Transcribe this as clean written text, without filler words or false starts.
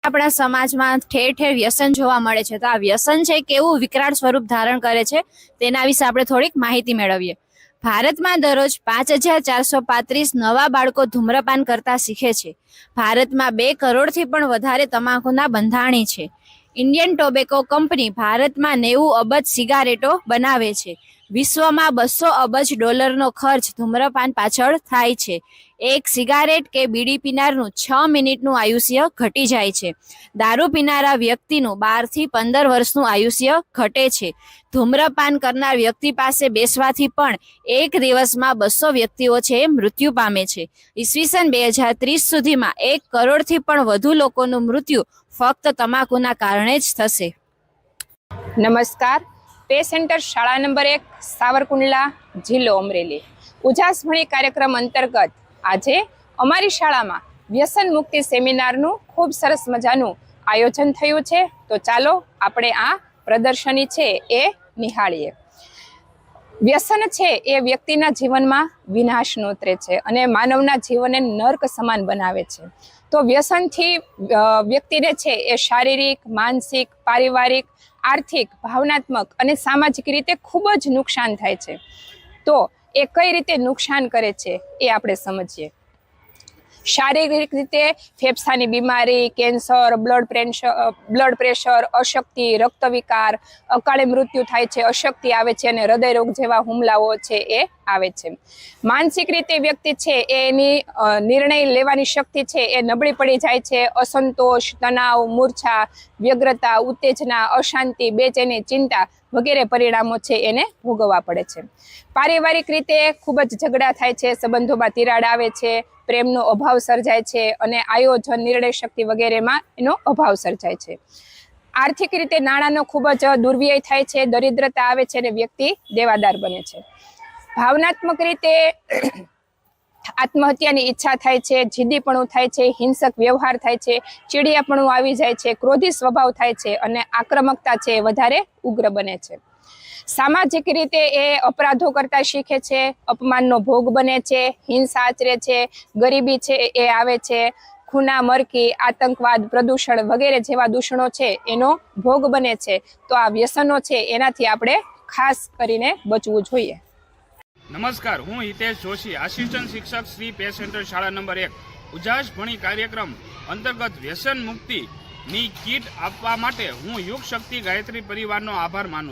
આપણા સમાજમાં ઠેર ઠેર વ્યસન જોવા મળે છે. તો આ વ્યસન છે કેવું વિકરાળ સ્વરૂપ ધારણ કરે છે તેના વિશે આપણે થોડીક માહિતી મેળવીએ. ભારતમાં દરરોજ 5,435 નવા બાળકો ધૂમ્રપાન કરતા શીખે છે. ભારતમાં 2 કરોડથી પણ વધારે તમાકુના બંધાણી છે. ઇન્ડિયન ટોબેકો કંપની ભારતમાં 90 અબજ સિગારેટો બનાવે છે. વિશ્વમાં $200 અબજ ખર્ચ ધૂમ્રપાન પાછળ થાય છે. એક સિગારેટ કે બીડી પીનારનું 6 મિનિટનું આયુષ્ય ઘટી જાય છે. દારૂ પીનારા વ્યક્તિનું 12 થી 15 વર્ષનું આયુષ્ય ઘટે છે. ધૂમ્રપાન કરનાર વ્યક્તિ પાસે બેસવાથી પણ એક દિવસમાં 200 વ્યક્તિઓ છે મૃત્યુ પામે છે. ઈસવીસન 2030 સુધીમાં 1 કરોડથી પણ વધુ લોકોનું મૃત્યુ ફક્ત તમાકુના કારણે જ થશે. નમસ્કાર. પે સેન્ટર શાળા નંબર 1 સાવરકુંડલા, જિલ્લો અમરેલી. ઉજાસભણી કાર્યક્રમ અંતર્ગત આજે અમારી શાળામાં વ્યસન મુક્તિ સેમિનારનું ખૂબ સરસ મજાનું આયોજન થયું છે. તો ચાલો આપણે આ પ્રદર્શની છે એ નિહાળીએ. વ્યસન છે એ વ્યક્તિના જીવનમાં વિનાશ નોતરે છે અને માનવના જીવનને નર્ક સમાન બનાવે છે. તો વ્યસનથી વ્યક્તિને છે એ શારીરિક, માનસિક, પારિવારિક, આર્થિક, ભાવનાત્મક અને સામાજિક રીતે ખૂબ જ નુકસાન થાય છે. તો એ કઈ રીતે નુકસાન કરે છે એ આપણે સમજીએ. શારીરિક રીતે ફેફસાની બીમારી, કેન્સર, બ્લડ પ્રેશર, અશક્તિ, રક્ત વિકાર, અકાળે મૃત્યુ થાય છે, અશક્તિ આવે છે અને હૃદય રોગ જેવા હુમલાઓ છે એ આવે છે. માનસિક રીતે વ્યક્તિ છે એની નિર્ણય લેવાની શક્તિ છે એ નબળી પડી જાય છે. અસંતોષ, તણાવ, મૂર્છા, વ્યગ્રતા, ઉત્તેજના, અશાંતિ, બેચેની, ચિંતા વગેરે પરિણામો છે એને ભોગવવા પડે છે. પારિવારિક રીતે ખૂબ જ ઝઘડા થાય છે, સંબંધોમાં તિરાડ આવે છે, પ્રેમનો અભાવ સર્જાય છે અને આયોજન, નિર્ણય શક્તિ વગેરેમાં એનો અભાવ સર્જાય છે. આર્થિક રીતે નાણાંનો ખૂબ જ દુર્વ્યય થાય છે, દરિદ્રતા આવે છે અને વ્યક્તિ દેવાદાર બને છે. ભાવનાત્મક રીતે આત્મહત્યાની ઈચ્છા થાય છે, જીદ્દીપણું થાય છે, હિંસક વ્યવહાર થાય છે, ચીડિયાપણું આવી જાય છે, ક્રોધી સ્વભાવ થાય છે અને આક્રમકતા છે એ વધારે ઉગ્ર બને છે. સામાજિક રીતે એ અપરાધો કરતા શીખે છે, અપમાનનો ભોગ બને છે, હિંસા આચરે છે, ગરીબી છે એ આવે છે, ખૂના મરકી, આતંકવાદ, પ્રદૂષણ વગેરે જેવા દૂષણો છે એનો ભોગ બને છે. તો આ વ્યસનો છે એનાથી આપણે ખાસ કરીને બચવું જોઈએ. નમસ્કાર, હું હિતેશ જોશી, આસિસ્ટન્ટ શિક્ષક શ્રી પે સેન્ટર શાળા નંબર 1 ઉજાસભણી કાર્યક્રમ અંતર્ગત વ્યસન મુક્તિની કીટ આપવા માટે હું યુગ શક્તિ ગાયત્રી પરિવારનો આભાર માનું છું.